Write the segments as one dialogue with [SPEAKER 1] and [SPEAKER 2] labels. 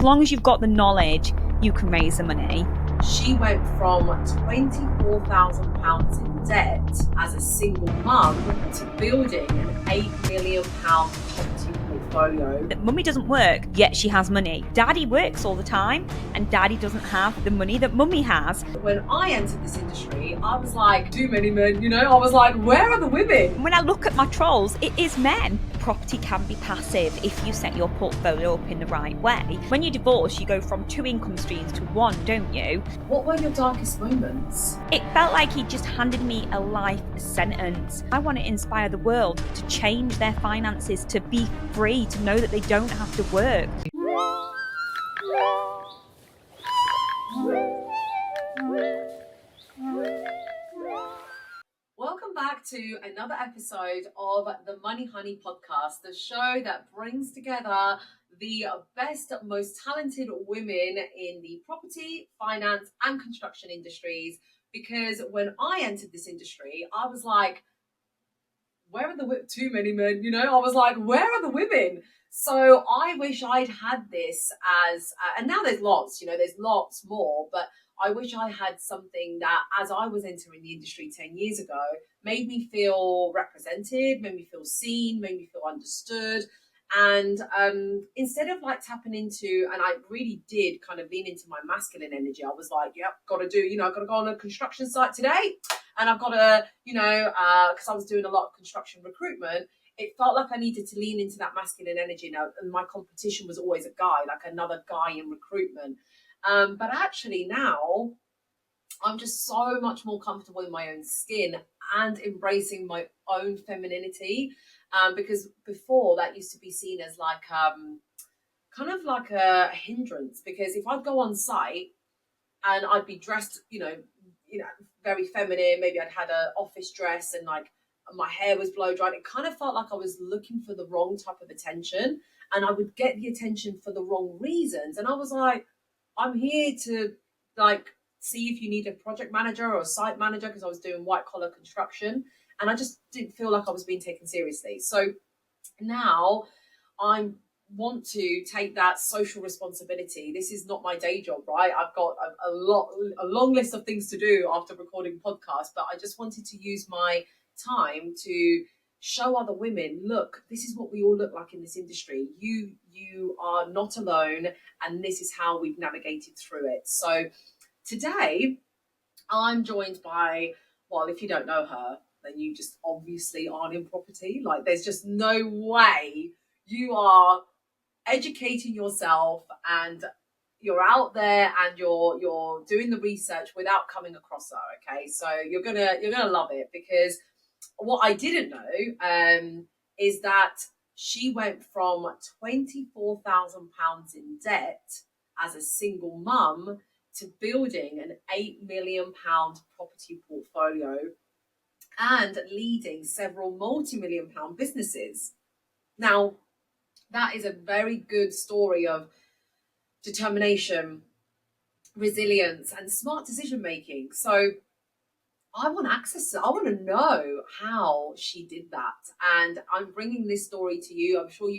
[SPEAKER 1] long as you've got the knowledge, you can raise the money.
[SPEAKER 2] She went from £24,000 in debt as a single mum to building an £8 million property portfolio.
[SPEAKER 1] Mummy doesn't work, yet she has money. Daddy works all the time, and Daddy doesn't have the money that Mummy has.
[SPEAKER 2] When I entered this industry, I was like, too many men, I was like, where are the women?
[SPEAKER 1] When I look at my trolls, it is men. Property can be passive if you set your portfolio up in the right way. When you divorce, you go from 2 income streams to 1, don't you?
[SPEAKER 2] What were your darkest moments?
[SPEAKER 1] It felt like he just handed me a life sentence. I want to inspire the world to change their finances, to be free, to know that they don't have to work.
[SPEAKER 2] Welcome back to another episode of the Money Honey podcast, the show that brings together the best, most talented women in the property, finance, and construction industries. Because when I entered this industry, I was like, where are the too many men? I was like, where are the women? So I wish I'd had this as, and now there's lots, there's lots more, but I wish I had something that, as I was entering the industry 10 years ago, made me feel represented, made me feel seen, made me feel understood. And instead of like tapping into, and I really did kind of lean into my masculine energy, I was like, yep, got to do, I've got to go on a construction site today. And I've got to, because I was doing a lot of construction recruitment, it felt like I needed to lean into that masculine energy now. And my competition was always a guy, like another guy in recruitment. But actually now I'm just so much more comfortable in my own skin and embracing my own femininity. Because before that used to be seen as like, kind of like a hindrance, because if I'd go on site and I'd be dressed, very feminine, maybe I'd had an office dress and like my hair was blow dried, it kind of felt like I was looking for the wrong type of attention, and I would get the attention for the wrong reasons. And I was like, I'm here to like see if you need a project manager or a site manager, because I was doing white collar construction and I just didn't feel like I was being taken seriously. So now I want to take that social responsibility. This is not my day job, right? I've got a long list of things to do after recording podcasts, but I just wanted to use my time to show other women, look, this is what we all look like in this industry. You are not alone, and this is how we've navigated through it. So today I'm joined by, well, if you don't know her, then you just obviously aren't in property. Like, there's just no way you are educating yourself and you're out there and you're doing the research without coming across her. Okay, so you're gonna love it, because what I didn't know is that she went from £24,000 in debt as a single mum to building an £8 million property portfolio and leading several multi-million pound businesses. Now, that is a very good story of determination, resilience, and smart decision making. So I want access to, I want to know how she did that. And I'm bringing this story to you. I'm sure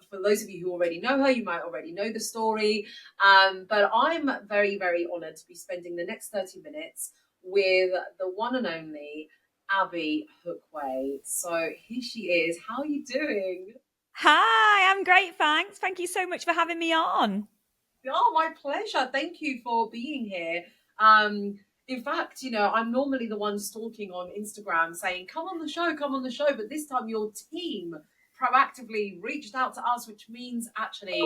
[SPEAKER 2] for those of you who already know her, you might already know the story. But I'm very, very honored to be spending the next 30 minutes with the one and only Abi Hookway. So here she is. How are you doing?
[SPEAKER 1] Hi, I'm great, thanks. Thank you so much for having me on.
[SPEAKER 2] Oh, my pleasure. Thank you for being here. In fact, I'm normally the one stalking on Instagram saying, come on the show. But this time your team proactively reached out to us, which means actually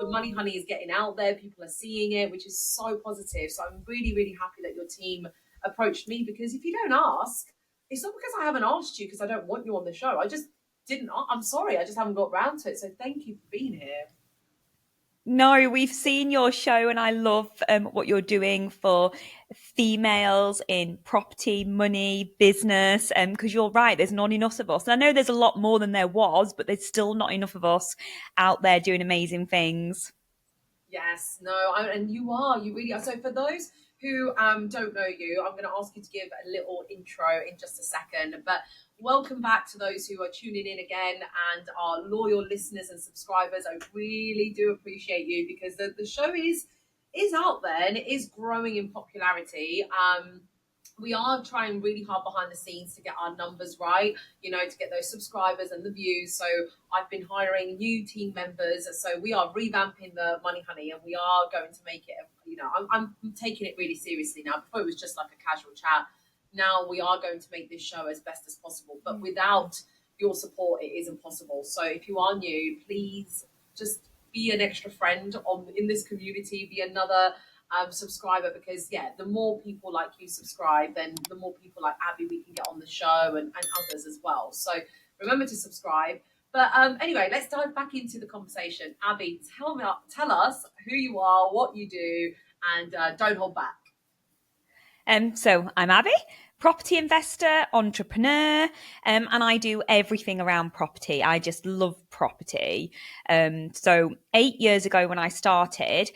[SPEAKER 2] the Money Honey is getting out there. People are seeing it, which is so positive. So I'm really, really happy that your team approached me, because if you don't ask, it's not because I haven't asked you because I don't want you on the show. I just didn't. I'm sorry. I just haven't got round to it. So thank you for being here.
[SPEAKER 1] No, we've seen your show and I love what you're doing for females in property, money, business, because you're right, there's not enough of us. And I know there's a lot more than there was, but there's still not enough of us out there doing amazing things.
[SPEAKER 2] Yes, no, and you really are. So for those who don't know you, I'm going to ask you to give a little intro in just a second. But welcome back to those who are tuning in again and our loyal listeners and subscribers. I really do appreciate you because the show is out there and it is growing in popularity. We are trying really hard behind the scenes to get our numbers right, to get those subscribers and the views. So I've been hiring new team members. So we are revamping the Money Honey and we are going to make it, I'm taking it really seriously now. Before it was just like a casual chat. Now we are going to make this show as best as possible. But without your support, it isn't possible. So if you are new, please just be an extra friend in this community, be another subscriber, because the more people like you subscribe, then the more people like Abby we can get on the show, and others as well. So remember to subscribe. But anyway, let's dive back into the conversation. Abby, tell us who you are, what you do, and don't hold back.
[SPEAKER 1] So I'm Abi, property investor, entrepreneur, and I do everything around property. I just love property. So 8 years ago when I started,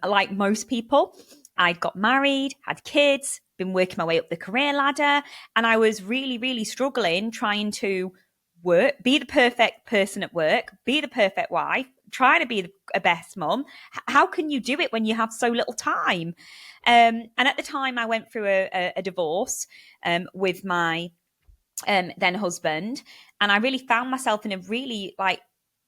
[SPEAKER 1] like most people, I got married, had kids, been working my way up the career ladder, and I was really, really struggling trying to work, be the perfect person at work, be the perfect wife, trying to be a best mum. How can you do it when you have so little time? And at the time, I went through a divorce with my then husband, and I really found myself in a really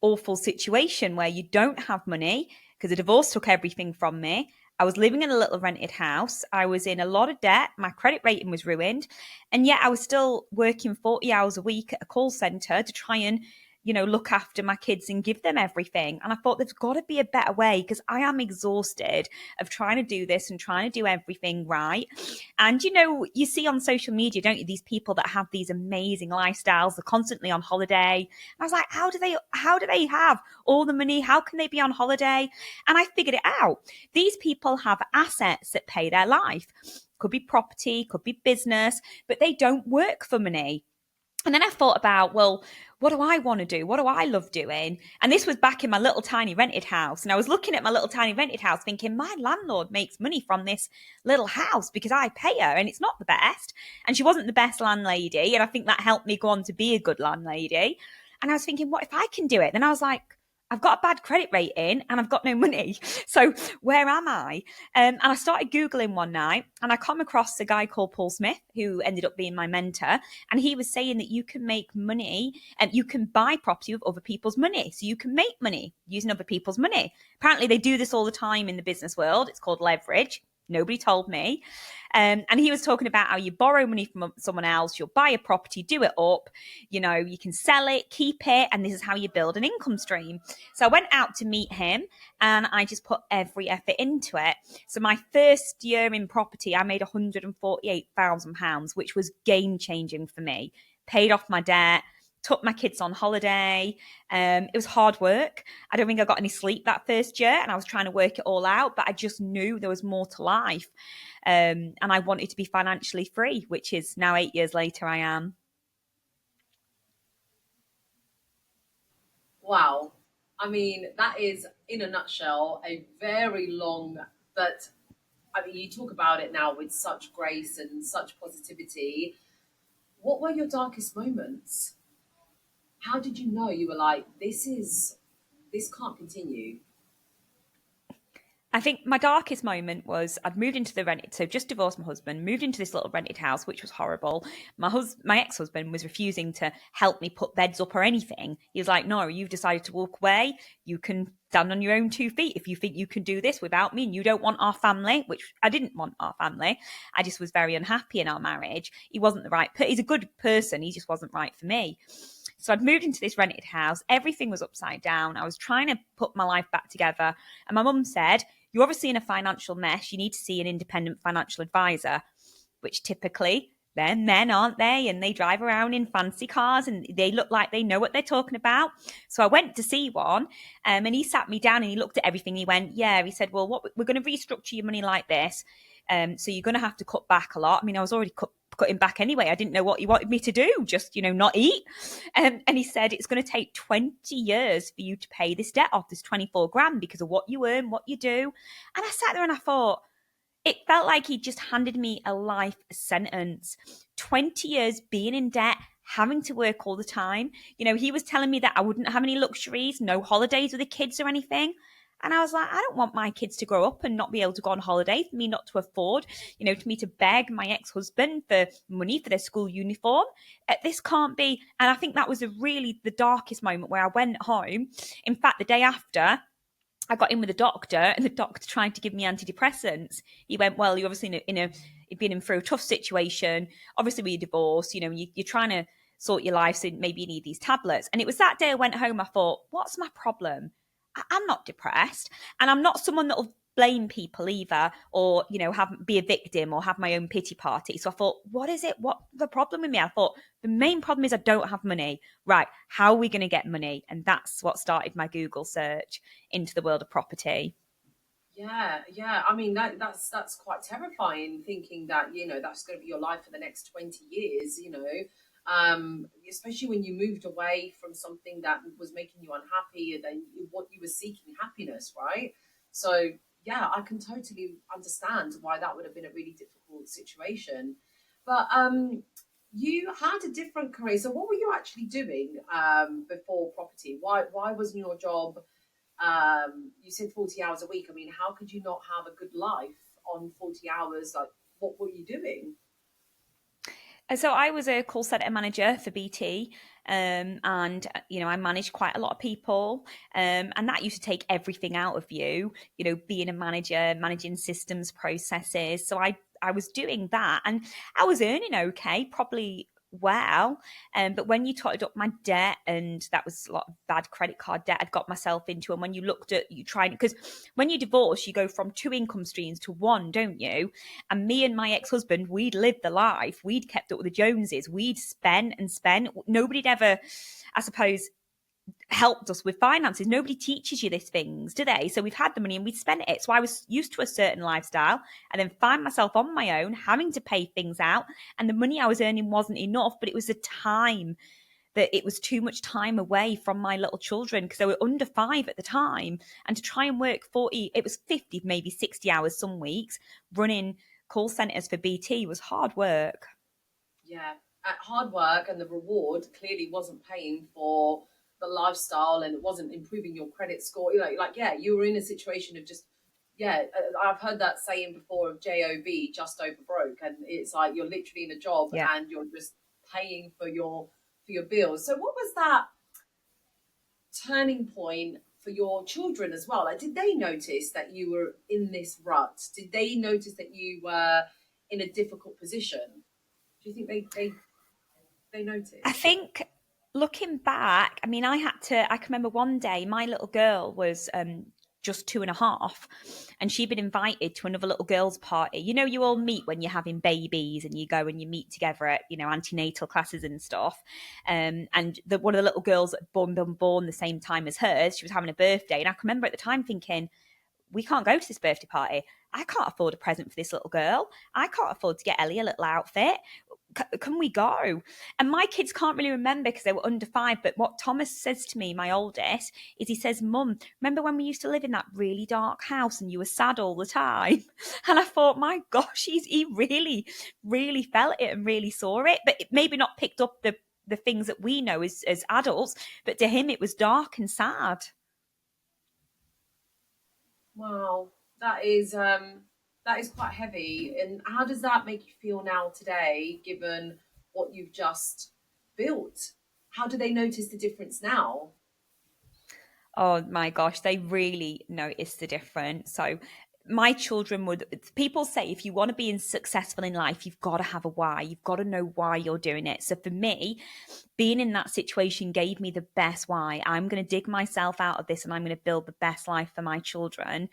[SPEAKER 1] awful situation where you don't have money because the divorce took everything from me. I was living in a little rented house. I was in a lot of debt. My credit rating was ruined. And yet I was still working 40 hours a week at a call center to try and look after my kids and give them everything. And I thought there's got to be a better way because I am exhausted of trying to do this and trying to do everything right. And you see on social media, don't you, these people that have these amazing lifestyles, they're constantly on holiday. And I was like, how do they have all the money? How can they be on holiday? And I figured it out. These people have assets that pay their life. Could be property, could be business, but they don't work for money. And then I thought about, well, what do I want to do? What do I love doing? And this was back in my little tiny rented house. And I was looking at my little tiny rented house thinking, my landlord makes money from this little house because I pay her and it's not the best. And she wasn't the best landlady. And I think that helped me go on to be a good landlady. And I was thinking, what if I can do it? Then I was like, I've got a bad credit rating and I've got no money. So where am I? And I started Googling one night and I come across a guy called Paul Smith, who ended up being my mentor. And he was saying that you can make money and you can buy property with other people's money. So you can make money using other people's money. Apparently they do this all the time in the business world. It's called leverage. Nobody told me. And he was talking about how you borrow money from someone else, you'll buy a property, do it up, you can sell it, keep it, and this is how you build an income stream. So I went out to meet him and I just put every effort into it. So my first year in property, I made £148,000, which was game changing for me. Paid off my debt, took my kids on holiday. It was hard work. I don't think I got any sleep that first year and I was trying to work it all out, but I just knew there was more to life. And I wanted to be financially free, which is now 8 years later I am.
[SPEAKER 2] Wow. I mean, that is, in a nutshell, a very long, but I mean, you talk about it now with such grace and such positivity. What were your darkest moments? How did you know you were like, this can't continue?
[SPEAKER 1] I think my darkest moment was I'd moved into the rented, so just divorced my husband, moved into this little rented house, which was horrible. My ex-husband was refusing to help me put beds up or anything. He was like, no, you've decided to walk away. You can stand on your own 2 feet if you think you can do this without me and you don't want our family, which I didn't want our family. I just was very unhappy in our marriage. He wasn't the right he's a good person. He just wasn't right for me. So I'd moved into this rented house. Everything was upside down. I was trying to put my life back together. And my mum said, you're obviously in a financial mess. You need to see an independent financial advisor, which typically they're men, aren't they? And they drive around in fancy cars and they look like they know what they're talking about. So I went to see one and he sat me down and he looked at everything. He went, yeah, he said, well, we're going to restructure your money like this. So you're going to have to cut back a lot. I mean, I was already cutting back anyway. I didn't know what he wanted me to do, just, not eat. And he said, it's going to take 20 years for you to pay this debt off, this 24 grand, because of what you earn, what you do. And I sat there and I thought, It felt like he just handed me a life sentence. 20 years being in debt, having to work all the time. He was telling me that I wouldn't have any luxuries, no holidays with the kids or anything. And I was like, I don't want my kids to grow up and not be able to go on holiday, for me not to afford, to me to beg my ex-husband for money for their school uniform. This can't be. And I think that was really the darkest moment where I went home. In fact, the day after, I got in with a doctor, and the doctor tried to give me antidepressants. He went, "Well, you're obviously you've been in through a tough situation. Obviously, we're divorced. You're trying to sort your life, so maybe you need these tablets." And it was that day I went home. I thought, "What's my problem? I'm not depressed, and I'm not someone that'll blame people either, or have be a victim or have my own pity party." So I thought, what is it? What the problem with me? I thought the main problem is I don't have money. Right? How are we going to get money? And that's what started my Google search into the world of property.
[SPEAKER 2] Yeah, yeah. I mean, that's quite terrifying. Thinking that that's going to be your life for the next 20 years. Especially when you moved away from something that was making you unhappy, and then what you were seeking happiness, right? So yeah, I can totally understand why that would have been a really difficult situation. But you had a different career. So what were you actually doing before property? Why wasn't your job? You said 40 hours a week. I mean, how could you not have a good life on 40 hours? Like, what were you doing?
[SPEAKER 1] So I was a call center manager for BT, and I managed quite a lot of people, and that used to take everything out of you. Being a manager, managing systems, processes. So I was doing that, and I was earning okay, probably well. But when you totted up my debt, and that was a lot of bad credit card debt I'd got myself into, and when you looked at you trying, because when you divorce, you go from two income streams to one, don't you? And me and my ex-husband, we'd lived the life. We'd kept up with the Joneses. We'd spent and spent. Nobody'd ever, I suppose, helped us with finances. Nobody teaches you these things, do they? So we've had the money and we'd spent it. So I was used to a certain lifestyle, and then find myself on my own, having to pay things out. And the money I was earning wasn't enough, but it was the time that it was too much time away from my little children, because they were under 5 at the time. And to try and work 40, it was 50, maybe 60 hours some weeks, running call centers for BT was hard work.
[SPEAKER 2] Yeah, at hard work, and the reward clearly wasn't paying for the lifestyle, and it wasn't improving your credit score. Like yeah, you were in a situation of just yeah. I've heard that saying before of job, just over broke, and it's like you're literally in a job
[SPEAKER 1] Yeah.
[SPEAKER 2] and you're just paying for your bills. So what was that turning point for your children as well? Like, did they notice that you were in this rut? Did they notice that you were in a difficult position? Do you think they
[SPEAKER 1] I
[SPEAKER 2] noticed?
[SPEAKER 1] think looking back, I mean, I can remember one day my little girl was just 2.5, and she'd been invited to another little girls' party. You all meet when you're having babies, and you go and you meet together at, antenatal classes and stuff. And one of the little girls that born the same time as hers, she was having a birthday. And I can remember at the time thinking, we can't go to this birthday party. I can't afford a present for this little girl. I can't afford to get Ellie a little outfit. Can we go? And my kids can't really remember because they were under 5. But what Thomas says to me, my oldest, is he says, "Mum, remember when we used to live in that really dark house and you were sad all the time?" And I thought, my gosh, he really, really felt it and really saw it. But it maybe not picked up the things that we know as adults. But to him, it was dark and sad.
[SPEAKER 2] Wow, that is quite heavy. And how does that make you feel now today, given what you've just built? How do they notice the difference now?
[SPEAKER 1] Oh my gosh, they really notice the difference. So my children would, people say, if you want to be successful in life, you've got to have a why. You've got to know why you're doing it. So for me, being in that situation gave me the best why. I'm going to dig myself out of this, and I'm going to build the best life for my children.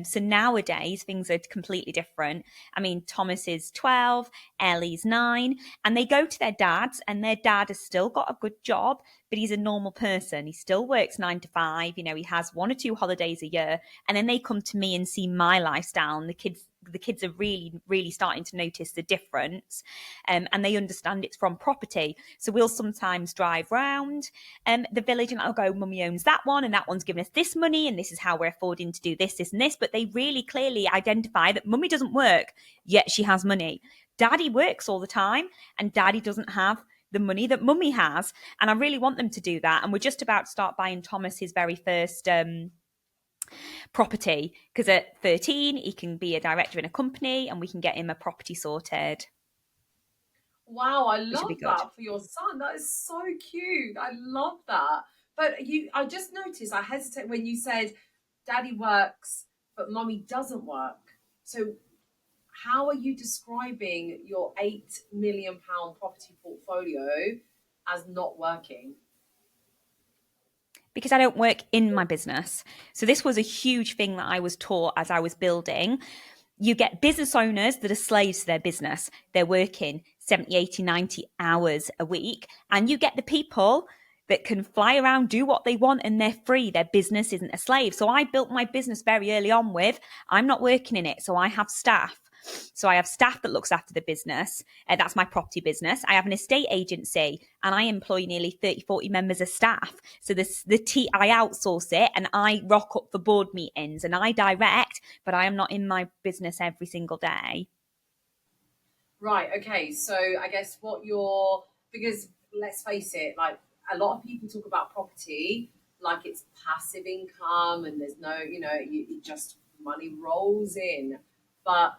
[SPEAKER 1] So nowadays, things are completely different. I mean, Thomas is 12, Ellie's 9, and they go to their dads, and their dad has still got a good job, but he's a normal person. He still works 9 to 5. He has 1 or 2 holidays a year. And then they come to me and see my lifestyle, and the kids the kids are really, really starting to notice the difference, and they understand it's from property. So we'll sometimes drive round the village and I'll go, Mummy owns that one and that one's giving us this money and this is how we're affording to do this, this and this. But they really clearly identify that Mummy doesn't work, yet she has money. Daddy works all the time and Daddy doesn't have the money that Mummy has. And I really want them to do that. And we're just about to start buying Thomas his very first property, because at 13 he can be a director in a company and we can get him a property sorted,
[SPEAKER 2] Wow, I
[SPEAKER 1] which would be
[SPEAKER 2] love
[SPEAKER 1] good.
[SPEAKER 2] that for your son. That is so cute. I love that. But I just noticed, I hesitate when you said daddy works, but mummy doesn't work. So how are you describing your £8 million property portfolio as not working?
[SPEAKER 1] Because I don't work in my business. So this was a huge thing that I was taught as I was building. You get business owners that are slaves to their business. They're working 70, 80, 90 hours a week. And you get the people that can fly around, do what they want, and they're free. Their business isn't a slave. So I built my business very early on with, I'm not working in it. So I have staff. So I have staff that looks after the business. That's my property business. I have an estate agency and I employ nearly 30, 40 members of staff. So I outsource it and I rock up for board meetings and I direct, but I am not in my business every single day.
[SPEAKER 2] Right. Okay. So I guess because let's face it, like a lot of people talk about property like it's passive income and there's no, it just money rolls in. But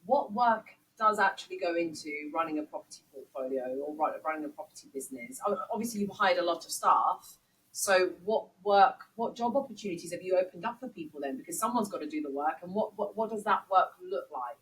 [SPEAKER 2] what work does actually go into running a property portfolio or running a property business? Obviously, you've hired a lot of staff. So what job opportunities have you opened up for people then? Because someone's got to do the work. And what does that work look like?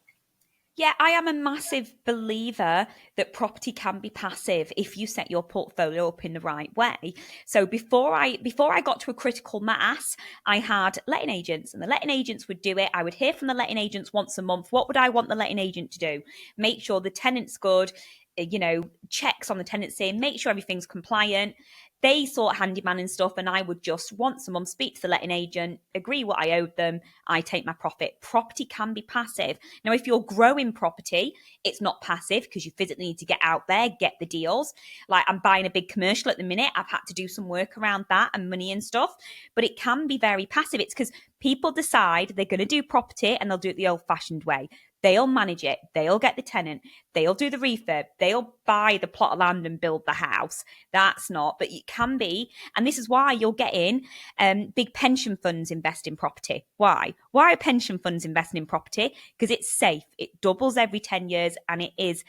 [SPEAKER 1] Yeah, I am a massive believer that property can be passive if you set your portfolio up in the right way. So before I got to a critical mass, I had letting agents and the letting agents would do it. I would hear from the letting agents once a month. What would I want the letting agent to do? Make sure the tenant's good, checks on the tenancy and make sure everything's compliant. They sort handyman and stuff, and I would just once a month speak to the letting agent, agree what I owed them, I take my profit. Property can be passive. Now, if you're growing property, it's not passive because you physically need to get out there, get the deals. Like I'm buying a big commercial at the minute. I've had to do some work around that and money and stuff, but it can be very passive. It's because people decide they're going to do property and they'll do it the old fashioned way. They'll manage it. They'll get the tenant. They'll do the refurb. They'll buy the plot of land and build the house. That's not, but it can be. And this is why you're getting big pension funds invest in property. Why? Why are pension funds investing in property? Because it's safe. It doubles every 10 years and it is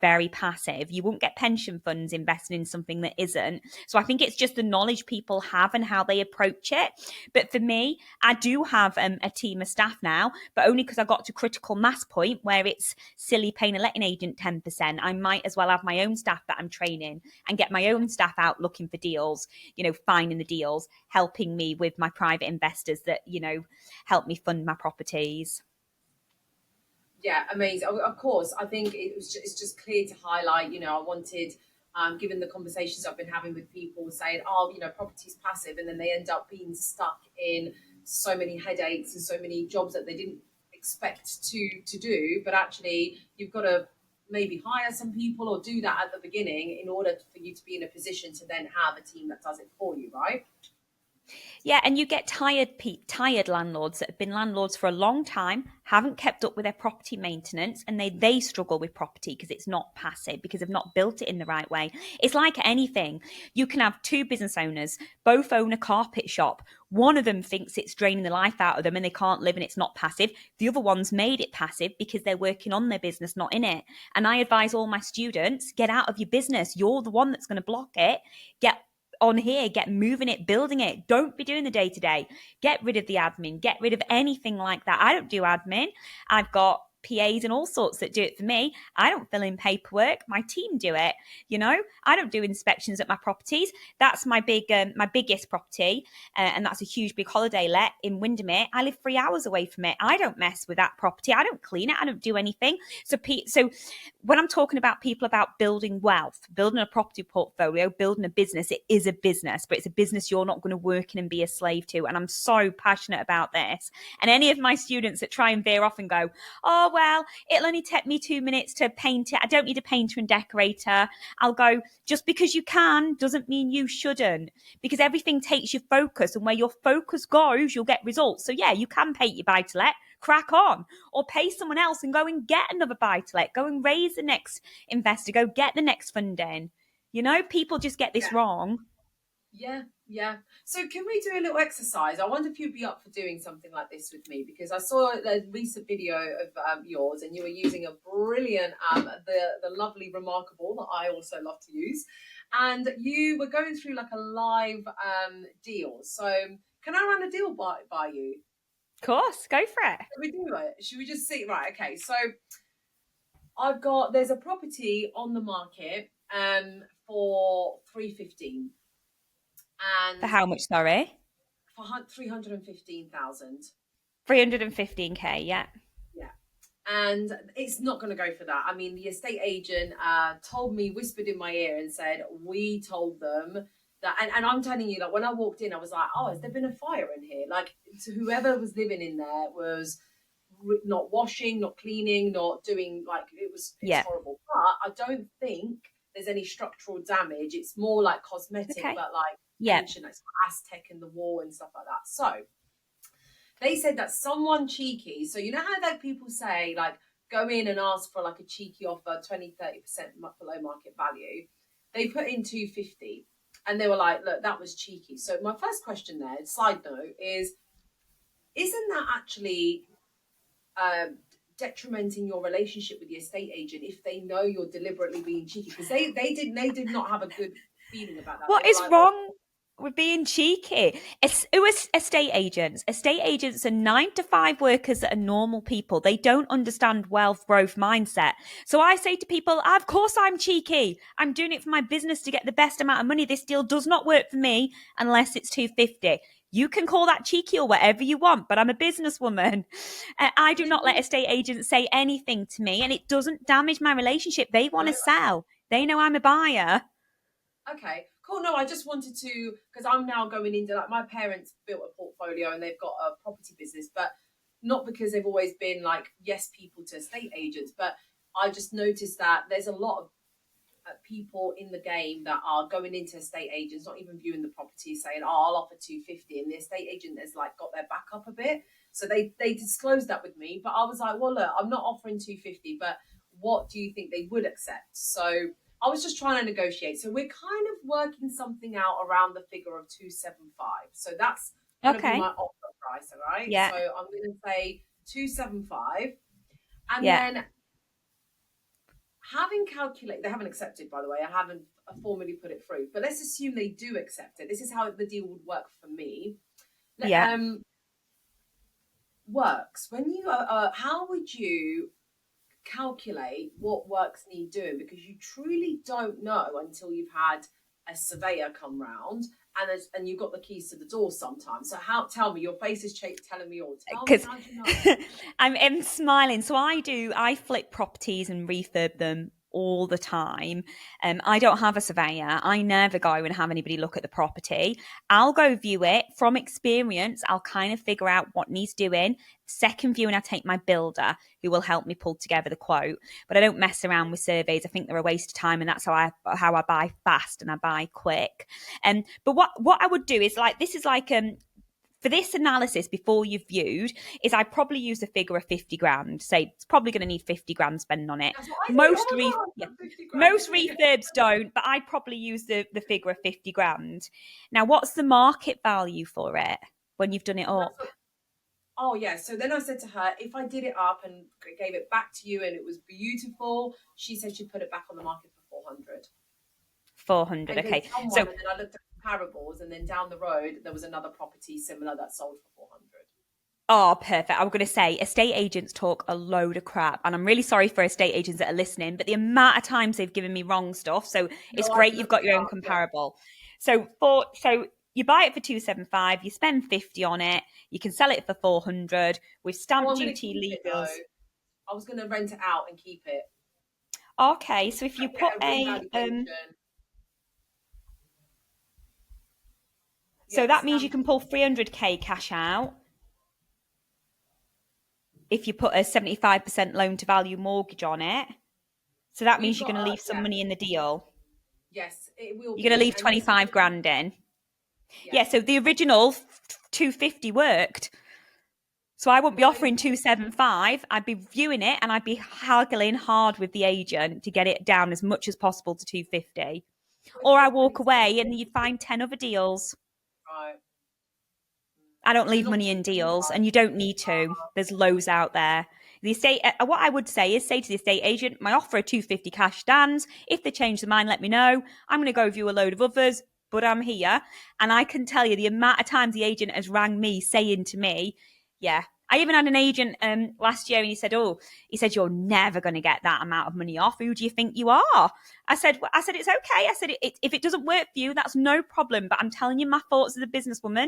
[SPEAKER 1] very passive. You won't get pension funds investing in something that isn't. So I think it's just the knowledge people have and how they approach it. But for me, I do have a team of staff now, but only because I got to critical mass point where it's silly paying a letting agent 10%. I might as well have my own staff that I'm training and get my own staff out looking for deals, finding the deals, helping me with my private investors that, help me fund my properties.
[SPEAKER 2] Yeah, amazing. Of course, I think it's just clear to highlight. I wanted, given the conversations I've been having with people saying, "Oh, property's passive," and then they end up being stuck in so many headaches and so many jobs that they didn't expect to do. But actually, you've got to maybe hire some people or do that at the beginning in order for you to be in a position to then have a team that does it for you, right?
[SPEAKER 1] Yeah, and you get tired landlords that have been landlords for a long time, haven't kept up with their property maintenance, and they struggle with property because it's not passive, because they've not built it in the right way. It's like anything. You can have two business owners, both own a carpet shop. One of them thinks it's draining the life out of them and they can't live and it's not passive. The other one's made it passive because they're working on their business, not in it. And I advise all my students, get out of your business. You're the one that's going to block it. Get on here, get moving it, building it. Don't be doing the day to day. Get rid of the admin, get rid of anything like that. I don't do admin. I've got PAs and all sorts that do it for me. I don't fill in paperwork. My team do it. I don't do inspections at my properties. That's my biggest property, and that's a huge big holiday let in Windermere. I live 3 hours away from it. I don't mess with that property. I don't clean it. I don't do anything. So when I'm talking about people about building wealth, building a property portfolio, building a business, it is a business, but it's a business you're not going to work in and be a slave to. And I'm so passionate about this. And any of my students that try and veer off and go, oh, well, it'll only take me 2 minutes to paint it. I don't need a painter and decorator. I'll go, just because you can doesn't mean you shouldn't, because everything takes your focus, and where your focus goes, you'll get results. So yeah, you can paint your buy-to-let, crack on, or pay someone else and go and get another buy-to-let, go and raise the next investor, go get the next funding. People just get this wrong.
[SPEAKER 2] Yeah. So can we do a little exercise? I wonder if you'd be up for doing something like this with me, because I saw a recent video of yours, and you were using a brilliant, the lovely, remarkable that I also love to use, and you were going through like a live deal. So can I run a deal by you?
[SPEAKER 1] Of course, go for it.
[SPEAKER 2] Should we do it? Should we just see? Right. Okay. So there's a property on the market for 315. And
[SPEAKER 1] for how much, sorry?
[SPEAKER 2] For 315,000.
[SPEAKER 1] 315k, yeah.
[SPEAKER 2] Yeah. And it's not going to go for that. I mean, the estate agent told me, whispered in my ear and said, we told them that, and I'm telling you, like, when I walked in, I was like, oh, has there been a fire in here? Like, whoever was living in there was not washing, not cleaning, not doing, like, it's horrible. But I don't think there's any structural damage. It's more like cosmetic, but like, ancient, like Aztec in the wall and stuff like that. So they said that someone cheeky, so you know how that people say, like, go in and ask for like a cheeky offer, 20-30% below market value. They put in 250, and they were like, look, that was cheeky. So my first question there, side note, is, isn't that actually detrimenting your relationship with the estate agent if they know you're deliberately being cheeky? Because they did not have a good feeling about that.
[SPEAKER 1] What is wrong with being cheeky? Estate agents. Estate agents are 9-to-5 workers that are normal people. They don't understand wealth growth mindset. So I say to people, of course I'm cheeky. I'm doing it for my business to get the best amount of money. This deal does not work for me unless it's 250. You can call that cheeky or whatever you want, but I'm a businesswoman. I do not let estate agents say anything to me, and it doesn't damage my relationship. They want to sell. They know I'm a buyer.
[SPEAKER 2] Okay, cool. No, I just wanted to, because I'm now going into, like, my parents built a portfolio and they've got a property business, but not because they've always been like yes people to estate agents, but I just noticed that there's a lot of people in the game that are going into estate agents, not even viewing the property, saying, oh, I'll offer 250, and the estate agent has like got their back up a bit. So they disclosed that with me, but I was like, well, look, I'm not offering 250, but what do you think they would accept? So I was just trying to negotiate. So we're kind of working something out around the figure of 275. So that's going to be my offer price, all right?
[SPEAKER 1] Yeah.
[SPEAKER 2] So I'm going to say 275. And then having calculated, they haven't accepted, by the way. I haven't formally put it through. But let's assume they do accept it. This is how the deal would work for me. Works. When you, how would you calculate what works need doing, because you truly don't know until you've had a surveyor come round and you've got the keys to the door sometimes. So tell me, your face is telling me all. Because you know?
[SPEAKER 1] I'm smiling. So I flip properties and refurb them all the time. I don't have a surveyor. I never go and have anybody look at the property. I'll go view it. From experience, I'll kind of figure out what needs doing. Second viewing, I take my builder who will help me pull together the quote. But I don't mess around with surveys. I think they're a waste of time, and that's how I buy fast and I buy quick. But what I would do is, like, this is like for this analysis before you've viewed, is I probably use a figure of 50 grand. Say it's probably going to need 50 grand spending on it. Most refurbs don't, but I probably use the figure of 50 grand. Now, what's the market value for it when you've done it up?
[SPEAKER 2] Oh, yeah. So then I said to her, if I did it up and gave it back to you and it was beautiful, she said she'd put it back on the market for 400.
[SPEAKER 1] 400, okay.
[SPEAKER 2] So and then I looked at comparables, and then down the road, there was another property similar that sold for 400.
[SPEAKER 1] Oh, perfect. I was going to say estate agents talk a load of crap, and I'm really sorry for estate agents that are listening, but the amount of times they've given me wrong stuff. So it's
[SPEAKER 2] No, I've
[SPEAKER 1] great you've
[SPEAKER 2] looked
[SPEAKER 1] got
[SPEAKER 2] it
[SPEAKER 1] your own
[SPEAKER 2] up. Yeah.
[SPEAKER 1] comparable. So you buy it for 275, you spend 50 on it, you can sell it for 400 with
[SPEAKER 2] Oh,
[SPEAKER 1] stamp
[SPEAKER 2] I'm going to
[SPEAKER 1] duty,
[SPEAKER 2] keep it
[SPEAKER 1] legals.
[SPEAKER 2] though. I was going to rent it out and keep it.
[SPEAKER 1] Okay, so if you
[SPEAKER 2] I
[SPEAKER 1] put
[SPEAKER 2] get a
[SPEAKER 1] a
[SPEAKER 2] revaluation.
[SPEAKER 1] so
[SPEAKER 2] Yeah,
[SPEAKER 1] that means you
[SPEAKER 2] stamp.
[SPEAKER 1] can pull 300k cash out if you put a 75% loan to value mortgage on it. So that
[SPEAKER 2] We've
[SPEAKER 1] means you're
[SPEAKER 2] got
[SPEAKER 1] going to
[SPEAKER 2] a
[SPEAKER 1] leave some
[SPEAKER 2] yeah.
[SPEAKER 1] money in the deal.
[SPEAKER 2] Yes, it will
[SPEAKER 1] You're going to
[SPEAKER 2] be,
[SPEAKER 1] leave
[SPEAKER 2] and this is
[SPEAKER 1] 25 grand in.
[SPEAKER 2] yeah.
[SPEAKER 1] Yeah, so the original 250 worked. So I wouldn't be
[SPEAKER 2] Mine.
[SPEAKER 1] offering 275. I'd be viewing it and I'd be haggling hard with the agent to get it down as much as possible to 250.
[SPEAKER 2] We're
[SPEAKER 1] Or I
[SPEAKER 2] talking
[SPEAKER 1] walk away and
[SPEAKER 2] exactly
[SPEAKER 1] you find 10 other deals.
[SPEAKER 2] right.
[SPEAKER 1] I don't
[SPEAKER 2] So
[SPEAKER 1] leave
[SPEAKER 2] not
[SPEAKER 1] money in
[SPEAKER 2] too
[SPEAKER 1] deals,
[SPEAKER 2] much.
[SPEAKER 1] and you don't need to. There's loads out there. The estate, what I would say is say to the estate agent, my offer of 250 cash stands. If they change their mind, let me know. I'm going to go view a load of others, but I'm here. And I can tell you the amount of times the agent has rang me saying to me, yeah. I even had an agent last year and he said, you're never going to get that amount of money off. Who do you think you are? I said, it's okay. I said, if it doesn't work for you, that's no problem. But I'm telling you my thoughts as a businesswoman.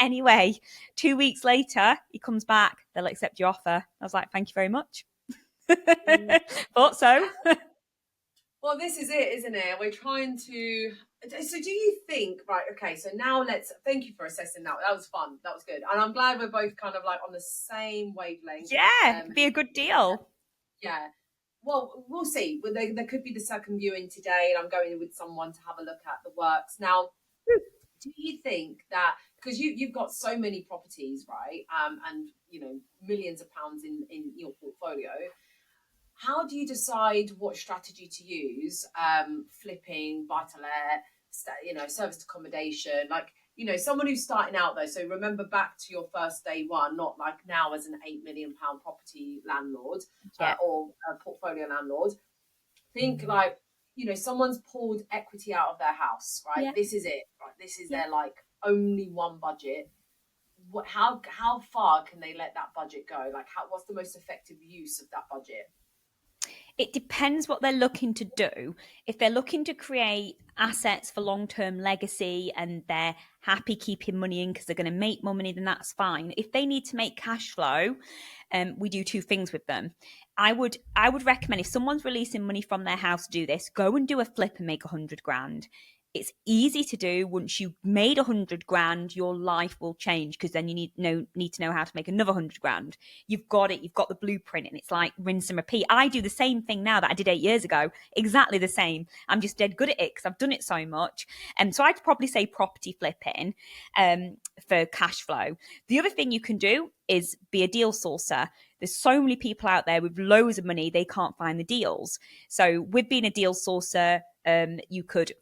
[SPEAKER 1] Anyway, 2 weeks later, he comes back. They'll accept your offer. I was like, thank you very much.
[SPEAKER 2] Mm.
[SPEAKER 1] Thought so.
[SPEAKER 2] Well, this is it, isn't it? We're trying to. So, do you think? Right. Okay. So now let's. Thank you for assessing that. That was fun. That was good, and I'm glad we're both kind of like on the same wavelength.
[SPEAKER 1] Yeah, it'd be a good deal.
[SPEAKER 2] Yeah. Well, we'll see. Well, there could be the second viewing today, and I'm going with someone to have a look at the works. Now, do you think that because you've got so many properties, right? And millions of pounds in your portfolio. How do you decide what strategy to use? Flipping, buy to let, serviced accommodation, like someone who's starting out though. So remember back to your first day one, not like now as an £8 million property landlord
[SPEAKER 1] Yeah.
[SPEAKER 2] or a portfolio landlord. Think like someone's pulled equity out of their house, right?
[SPEAKER 1] Yeah.
[SPEAKER 2] This is it, right? This is
[SPEAKER 1] Yeah.
[SPEAKER 2] their like only one budget. How far can they let that budget go? Like what's the most effective use of that budget?
[SPEAKER 1] It depends what they're looking to do. If they're looking to create assets for long term legacy and they're happy keeping money in because they're going to make more money, then that's fine. If they need to make cash flow, we do two things with them. I would recommend if someone's releasing money from their house to do this, go and do a flip and make 100 grand. It's easy to do. Once you've made 100 grand, your life will change because then you need to know how to make another 100 grand. You've got it. You've got the blueprint, and it's like rinse and repeat. I do the same thing now that I did 8 years ago. Exactly the same. I'm just dead good at it because I've done it so much. And so I'd probably say property flipping for cash flow. The other thing you can do is be a deal sourcer. There's so many people out there with loads of money, they can't find the deals. So with being a deal sourcer, you could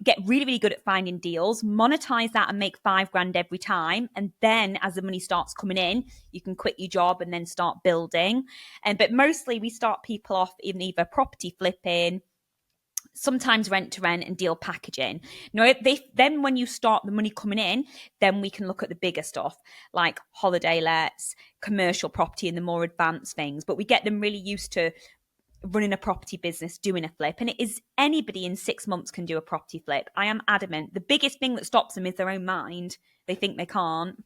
[SPEAKER 1] get really, really good at finding deals, monetize that and make 5 grand every time. And then as the money starts coming in, you can quit your job and then start building. But mostly we start people off in either property flipping, sometimes rent to rent and deal packaging. Then when you start the money coming in, then we can look at the bigger stuff like holiday lets, commercial property and the more advanced things. But we get them really used to running a property business, doing a flip. And it is anybody in 6 months can do a property flip. I am adamant. The biggest thing that stops them is their own mind. They think they can't.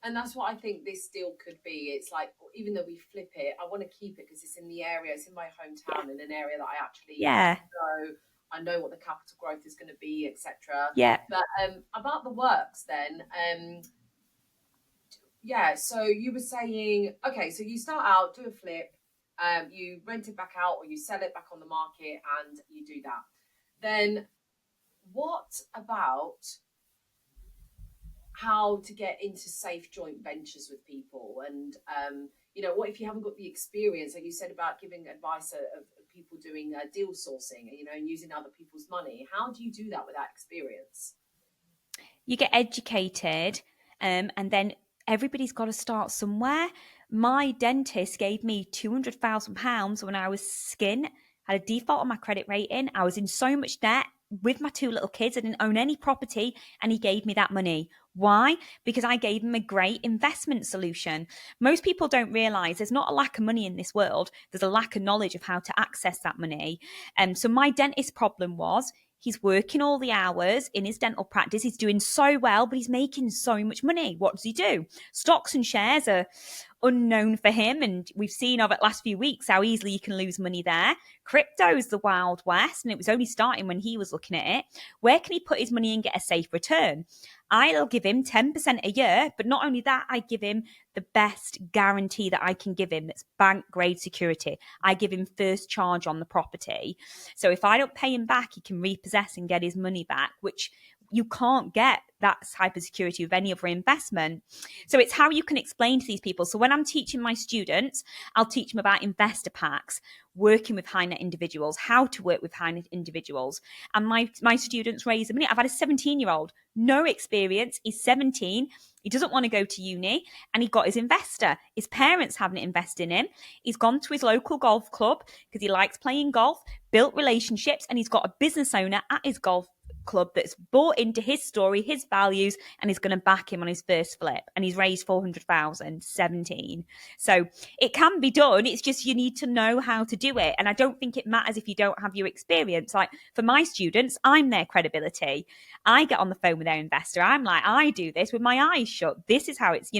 [SPEAKER 2] And that's what I think this deal could be. It's like, even though we flip it, I want to keep it because it's in the area, it's in my
[SPEAKER 1] Yeah.
[SPEAKER 2] hometown, in an area that I actually
[SPEAKER 1] Yeah.
[SPEAKER 2] know. I know what the capital growth is going to be, etc.
[SPEAKER 1] Yeah.
[SPEAKER 2] But about the works, then, yeah. So you were saying, okay, so you start out, do a flip, you rent it back out, or you sell it back on the market, and you do that. Then, what about how to get into safe joint ventures with people? And what if you haven't got the experience, like you said about giving advice of people doing deal sourcing, and using other people's money? How do you do that without experience?
[SPEAKER 1] You get educated, and then everybody's got to start somewhere. My dentist gave me £200,000 when I was skin, had a default on my credit rating. I was in so much debt. with my 2 little kids. I didn't own any property, and he gave me that money. Why? Because I gave him a great investment solution. Most people don't realize there's not a lack of money in this world. There's a lack of knowledge of how to access that money. So my dentist problem was he's working all the hours in his dental practice. He's doing so well, but he's making so much money. What does he do? Stocks and shares are unknown for him. And we've seen over the last few weeks how easily you can lose money there. Crypto's the Wild West, and it was only starting when he was looking at it. Where can he put his money and get a safe return? I'll give him 10% a year, but not only that, I give him the best guarantee that I can give him that's bank grade security. I give him first charge on the property. So if I don't pay him back, he can repossess and get his money back, which you can't get that type of security with any other investment. So it's how you can explain to these people. So when I'm teaching my students, I'll teach them about investor packs, working with high net individuals, how to work with high net individuals. And my students raise the money. I've had a 17-year-old, no experience. He's 17. He doesn't want to go to uni, and he got his investor. His parents haven't invested in him. He's gone to his local golf club because he likes playing golf, built relationships, and he's got a business owner at his golf club that's bought into his story, his values, and is going to back him on his first flip. And he's raised 400,000, 17. So it can be done. It's just you need to know how to do it. And I don't think it matters if you don't have your experience. Like for my students, I'm their credibility. I get on the phone with their investor. I'm like, I do this with my eyes shut. This is how it's,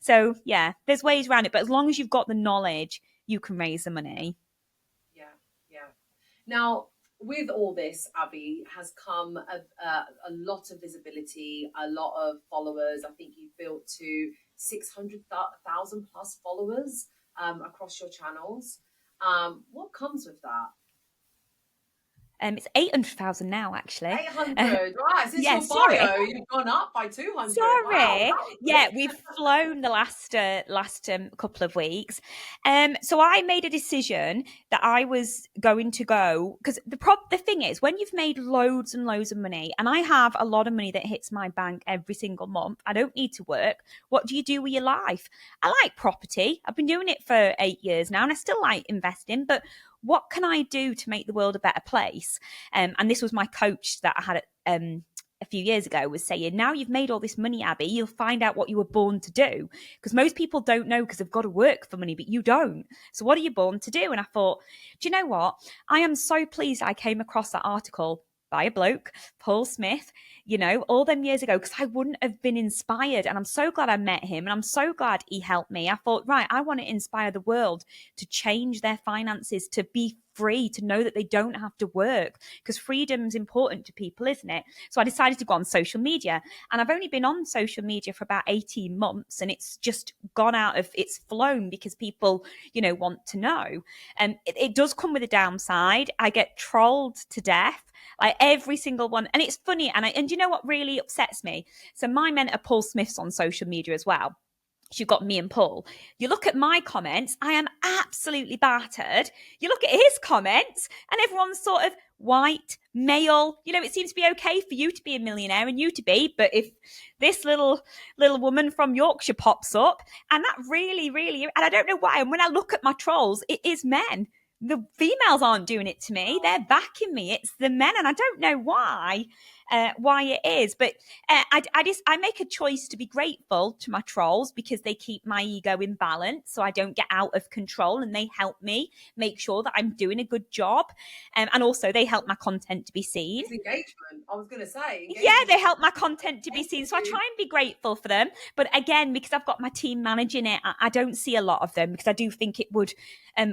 [SPEAKER 1] So yeah, there's ways around it. But as long as you've got the knowledge, you can raise the money.
[SPEAKER 2] Yeah, yeah. Now, with all this, Abi, has come a lot of visibility, a lot of followers. I think you've built to 600,000 plus followers across your channels. What comes with that?
[SPEAKER 1] It's 800,000 now, actually.
[SPEAKER 2] 800, right? Since
[SPEAKER 1] Yeah,
[SPEAKER 2] your
[SPEAKER 1] sorry.
[SPEAKER 2] bio, you've gone up by 200.
[SPEAKER 1] Sorry.
[SPEAKER 2] Wow.
[SPEAKER 1] Yeah, we've flown the last couple of weeks. So I made a decision that I was going to go because the thing is, when you've made loads and loads of money, and I have a lot of money that hits my bank every single month, I don't need to work. What do you do with your life? I like property. I've been doing it for 8 years now, and I still like investing, but what can I do to make the world a better place? And this was my coach that I had a few years ago was saying, now you've made all this money, Abi, you'll find out what you were born to do. Because most people don't know because they've got to work for money, but you don't. So what are you born to do? And I thought, do you know what? I am so pleased I came across that article by a bloke, Paul Smith, all them years ago, because I wouldn't have been inspired. And I'm so glad I met him, and I'm so glad he helped me. I thought, right, I want to inspire the world to change their finances, to be free, to know that they don't have to work, because freedom's important to people, isn't it? So I decided to go on social media, and I've only been on social media for about 18 months, and it's just it's flown because people, want to know. And it does come with a downside. I get trolled to death, like every single one. And it's funny. And you know what really upsets me? So my mentor, Paul Smith's on social media as well. You've got me and Paul. You look at my comments, I am absolutely battered. You look at his comments, and everyone's sort of white, male. It seems to be okay for you to be a millionaire and you to be, but if this little woman from Yorkshire pops up, and that really, really, and I don't know why, and when I look at my trolls, it is men. The females aren't doing it to me. They're backing me. It's the men, and I don't know why it is. But I make a choice to be grateful to my trolls because they keep my ego in balance, so I don't get out of control, and they help me make sure that I'm doing a good job. And also they help my content to be seen.
[SPEAKER 2] It's engagement. I was going to say.
[SPEAKER 1] Yeah, they help my content to be seen. So I try and be grateful for them. But again, because I've got my team managing it, I don't see a lot of them because I do think it would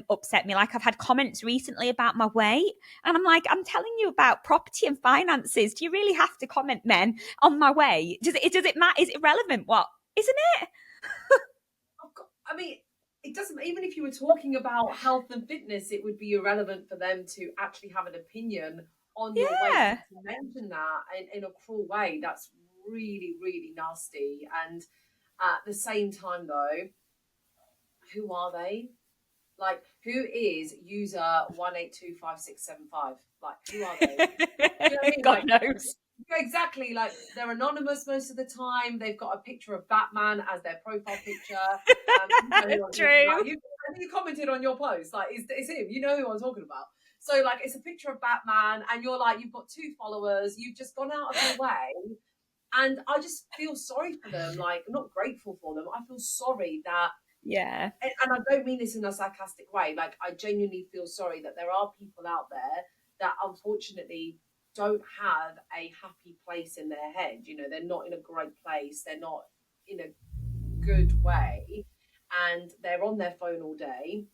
[SPEAKER 1] upset me. Like I've had comments recently about my weight, and I'm like, I'm telling you about property and finances. Do you really have to comment, men, on my weight? Does it matter? Is it relevant? What? Isn't it?
[SPEAKER 2] I mean, it doesn't, even if you were talking about health and fitness, it would be irrelevant for them to actually have an opinion on your weight. To mention that in a cruel way, that's really, really nasty. And at the same time, though, who are they? Like, who is user 1825675? Like, who are they? You know what I mean?
[SPEAKER 1] God
[SPEAKER 2] like,
[SPEAKER 1] knows.
[SPEAKER 2] Exactly. Like, they're anonymous most of the time. They've got a picture of Batman as their profile picture.
[SPEAKER 1] True.
[SPEAKER 2] You commented on your post. Like, it's him. You know who I'm talking about. So like it's a picture of Batman, and you're like, you've got 2 followers, you've just gone out of your way. And I just feel sorry for them, like I'm not grateful for them. I feel sorry that,
[SPEAKER 1] Yeah.
[SPEAKER 2] and I don't mean this in a sarcastic way, like I genuinely feel sorry that there are people out there that unfortunately don't have a happy place in their head. You know, they're not in a great place, they're not in a good way, and they're on their phone all day.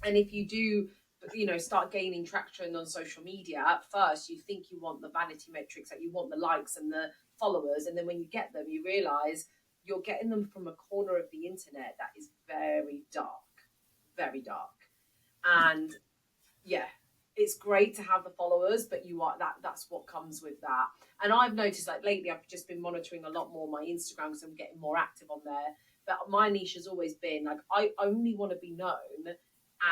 [SPEAKER 2] And if you do, start gaining traction on social media, at first you think you want the vanity metrics, that you want the likes and the followers, and then when you get them you realize you're getting them from a corner of the internet that is very dark, very dark. And yeah, it's great to have the followers, but you are that's what comes with that. And I've noticed, like lately I've just been monitoring a lot more my Instagram because I'm getting more active on there. But my niche has always been like, I only want to be known,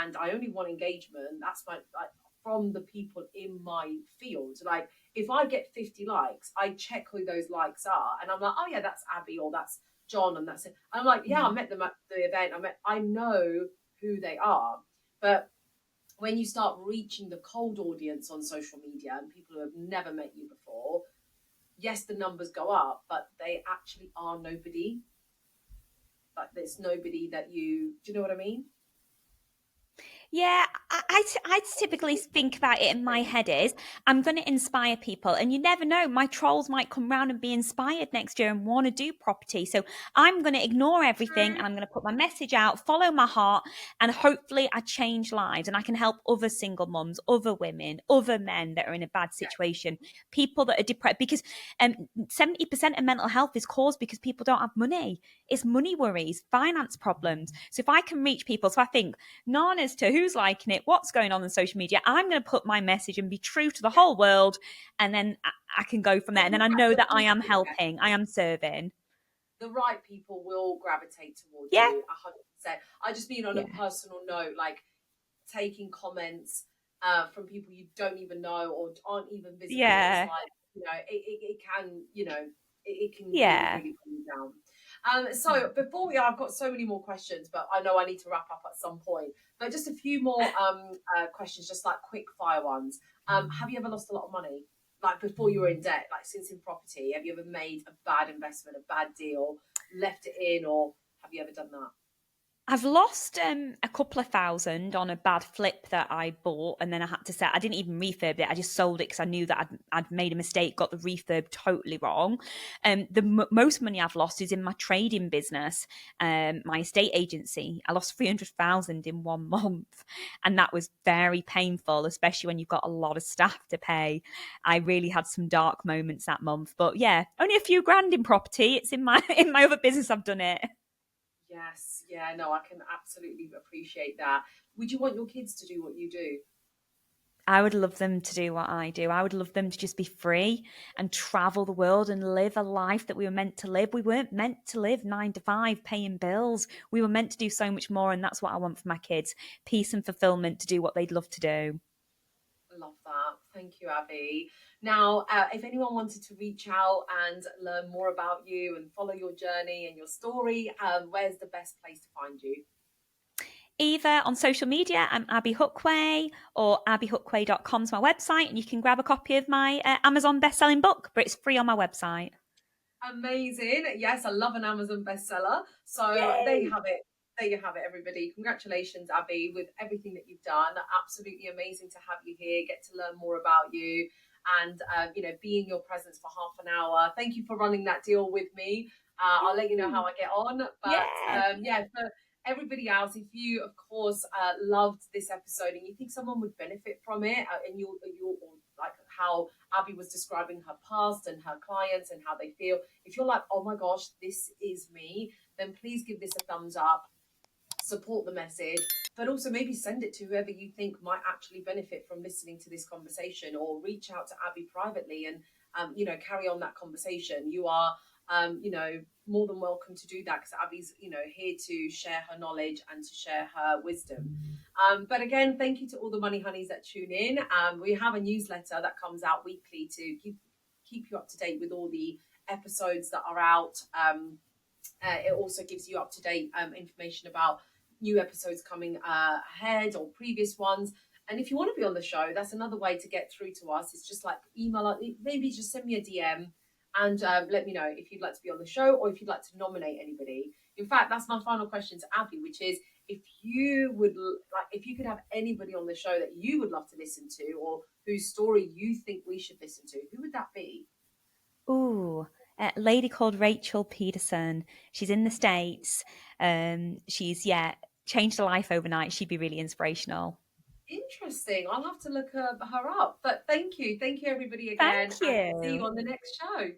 [SPEAKER 2] and I only want engagement. That's my, like, from the people in my field. Like if I get 50 likes, I check who those likes are, and I'm like, oh yeah, that's Abby, or that's John, and that's it. And I'm like, yeah, I
[SPEAKER 1] Mm.
[SPEAKER 2] met them at the event. I know who they are. But when you start reaching the cold audience on social media and people who have never met you before, yes, the numbers go up, but they actually are nobody. Like there's nobody that do you know what I mean?
[SPEAKER 1] Yeah, I typically think about it in my head is I'm going to inspire people, and you never know, my trolls might come round and be inspired next year and want to do property. So I'm going to ignore everything and I'm going to put my message out, follow my heart, and hopefully I change lives and I can help other single mums, other women, other men that are in a bad situation, people that are depressed. Because 70% of mental health is caused because people don't have money. It's money worries, finance problems. So if I can reach people, so I think none as to who's liking it, what's going on social media. I'm going to put my message and be true to the whole world, and then I can go from there. And then I know
[SPEAKER 2] The
[SPEAKER 1] that I am
[SPEAKER 2] people, yeah,
[SPEAKER 1] helping, I am serving.
[SPEAKER 2] the right people will gravitate towards
[SPEAKER 1] Yeah,
[SPEAKER 2] you 100%. I just mean on a
[SPEAKER 1] yeah,
[SPEAKER 2] personal note, like taking comments from people you don't even know or aren't even visible. It's
[SPEAKER 1] yeah,
[SPEAKER 2] like, it can, it can really,
[SPEAKER 1] yeah.
[SPEAKER 2] really pull you down. So before I've got so many more questions, but I know I need to wrap up at some point. But just a few more questions, just like quick fire ones. Have you ever lost a lot of money? Like before you were in debt, like since in property, have you ever made a bad investment, a bad deal, left it in, or have you ever done that?
[SPEAKER 1] I've lost a couple of thousand on a bad flip that I bought, and then I had to sell. I didn't even refurb it. I just sold it because I knew that I'd made a mistake, got the refurb totally wrong. The most money I've lost is in my trading business, my estate agency. I lost 300,000 in 1 month, and that was very painful, especially when you've got a lot of staff to pay. I really had some dark moments that month, but yeah, only a few grand in property. It's in my in my other business. I've done it.
[SPEAKER 2] Yes, yeah, no, I can absolutely appreciate that. Would you want your kids to do what you do?
[SPEAKER 1] I would love them to do what I do. I would love them to just be free and travel the world and live a life that we were meant to live. We weren't meant to live 9 to 5 paying bills. We were meant to do so much more. And that's what I want for my kids, peace and fulfillment to do what they'd love to do.
[SPEAKER 2] Love that. Thank you, Abby. Now, if anyone wanted to reach out and learn more about you and follow your journey and your story, where's the best place to find you?
[SPEAKER 1] Either on social media, I'm Abi Hookway, or abihookway.com is my website. And you can grab a copy of my Amazon best-selling book, but it's free on my website.
[SPEAKER 2] Amazing. Yes, I love an Amazon bestseller. So there you
[SPEAKER 1] Yay!
[SPEAKER 2] have it. There you have it, everybody. Congratulations, Abby, with everything that you've done. Absolutely amazing to have you here, get to learn more about you, and be in your presence for half an hour. Thank you for running that deal with me. I'll let you know how I get on. But
[SPEAKER 1] Yeah.
[SPEAKER 2] yeah, for everybody else, if you, of course, loved this episode and you think someone would benefit from it, and you like how Abby was describing her past and her clients and how they feel. If you're like, oh my gosh, this is me, then please give this a thumbs up, support the message, but also maybe send it to whoever you think might actually benefit from listening to this conversation, or reach out to Abby privately and carry on that conversation. You are more than welcome to do that, because Abby's here to share her knowledge and to share her wisdom. But again, thank you to all the money honeys that tune in. We have a newsletter that comes out weekly to keep you up to date with all the episodes that are out. It also gives you up to date information about new episodes coming ahead or previous ones. And if you want to be on the show, that's another way to get through to us. It's just like email, maybe just send me a DM and let me know if you'd like to be on the show or if you'd like to nominate anybody. In fact, that's my final question to Abby, which is if you would like, if you could have anybody on the show that you would love to listen to or whose story you think we should listen to, who would that be?
[SPEAKER 1] Ooh, a lady called Rachel Peterson. She's in the States. She's, yeah, changed her life overnight. She'd be really inspirational.
[SPEAKER 2] Interesting. I'll have to look her up. But thank you. Thank you, everybody, again.
[SPEAKER 1] Thank
[SPEAKER 2] And see you
[SPEAKER 1] you.
[SPEAKER 2] on the next show.